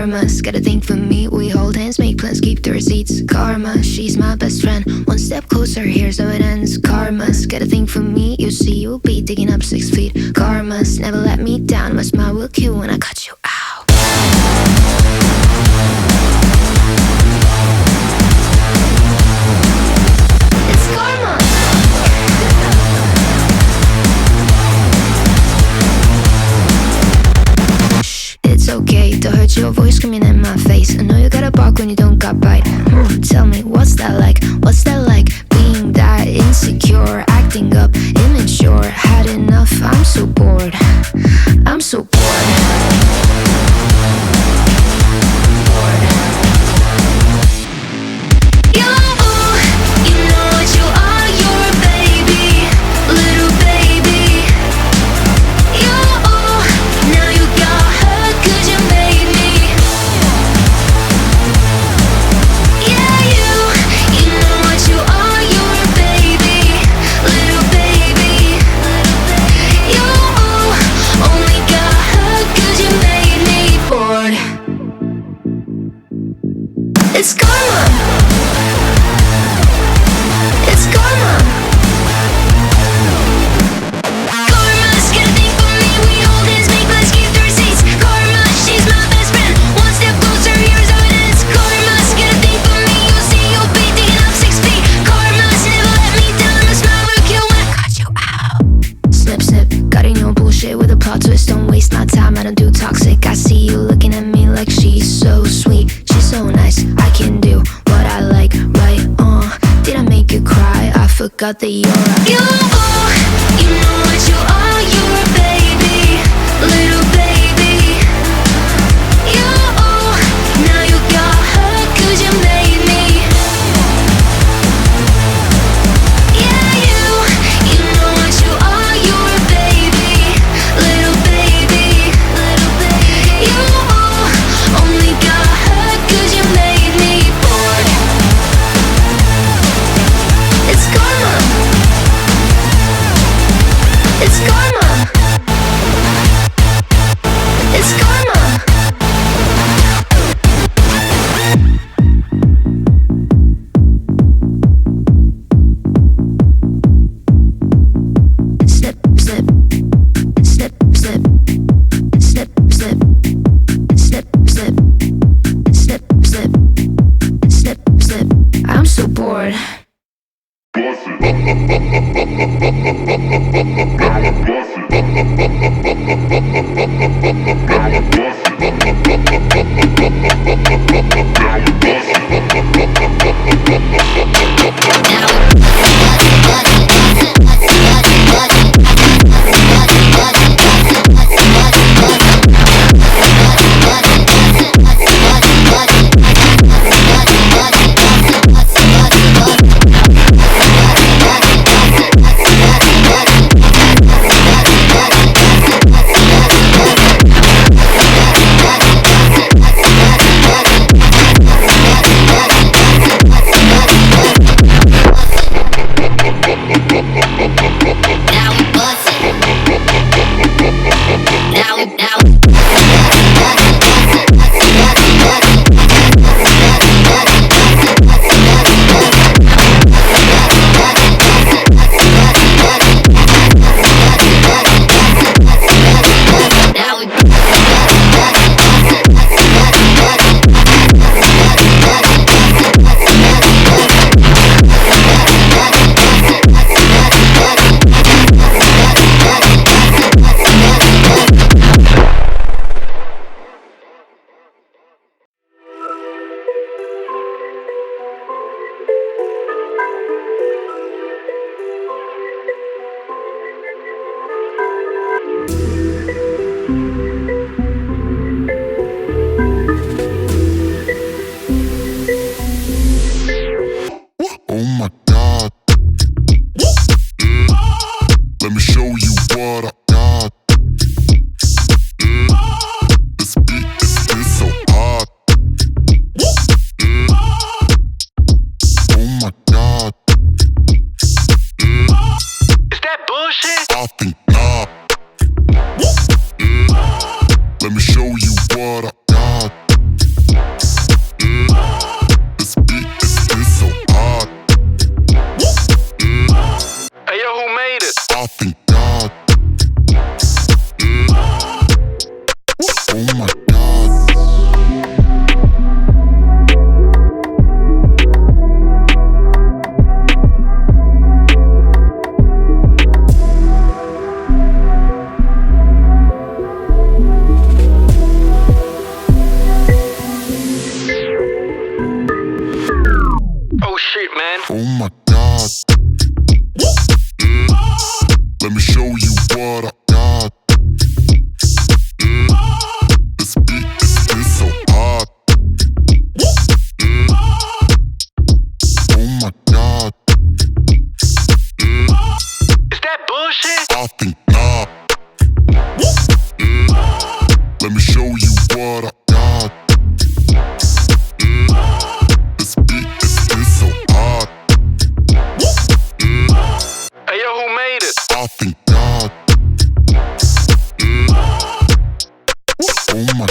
Karma's got a thing for me. We hold hands, make plans, keep the receipts. Karma, she's my best friend. One step closer, here's how it ends. Karma's got a thing for me. You see, you'll be digging up 6 feet. Karma's never let me down. My smile will kill when I cut you out. It's karma. Shh, it's okay to hurt your voice screaming in my face. I know you gotta bark when you don't got bite. Tell me, what's that like? What's that like? Being that insecure, acting up, immature. Had enough, I'm so bored. I'm so bored. It's karma. It's karma. Karma's got a thing for me. We hold hands, make plans, keep the receipts. Karma, she's my best friend. One step closer, here's how it ends. Karma's got a thing for me. You'll see, you'll be digging up 6 feet. Karma's never let me down. My smile will kill when I cut you out. Snip, snip, cutting your bullshit with a plot twist. Don't waste my time, I don't do toxic. I see you looking at me like she's so sweet. She's so nice, I can do what I like, right? Did I make you cry? I forgot that you're a you know what you are, you're a baby, little baby. You, now you got hurt 'cause you made me. Yeah, you know what you are, you're a baby, little baby, little baby. You only got hurt 'cause you made me bored. It's karma. It's karma. It's karma. Snip, snip, snip, snip, snip, snip, snip, snip, snip, snip, snip, snip. I'm so bored. Oh my God. Yeah. Let me show you what I got. Yeah. This beat is so hot. Yeah. Oh my God. Yeah. Is that bullshit? I think not. Yeah. Let me show you what I got. Yeah. This beat is so hot. Yeah. Hey yo, who made it? I think God. Yeah. Oh my.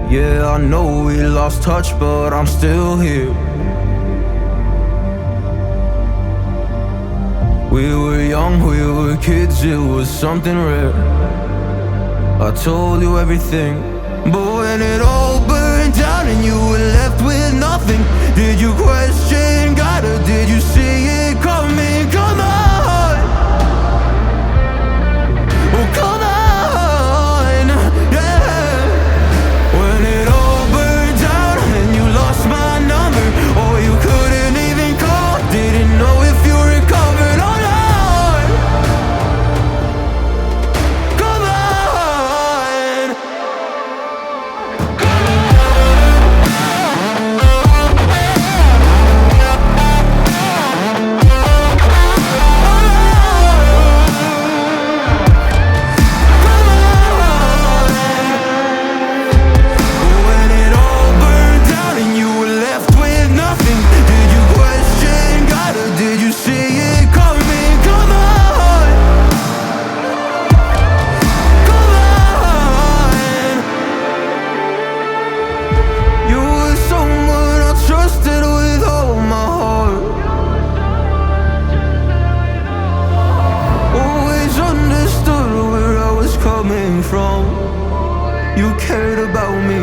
Yeah, I know we lost touch, but I'm still here. We were young, we were kids, it was something rare. I told you everything, but when it all burned down and you were left with nothing, did you question God or did you see it coming? Come on, oh come on, yeah. When it all burned down and you lost my number, or you couldn't even call, didn't know if you recovered or not. Come on. When it all burned down and you were left with nothing, did you question God or did you see it coming? Come on, come on. You were someone I trusted with all my heart. Always understood where I was coming from. You cared about me.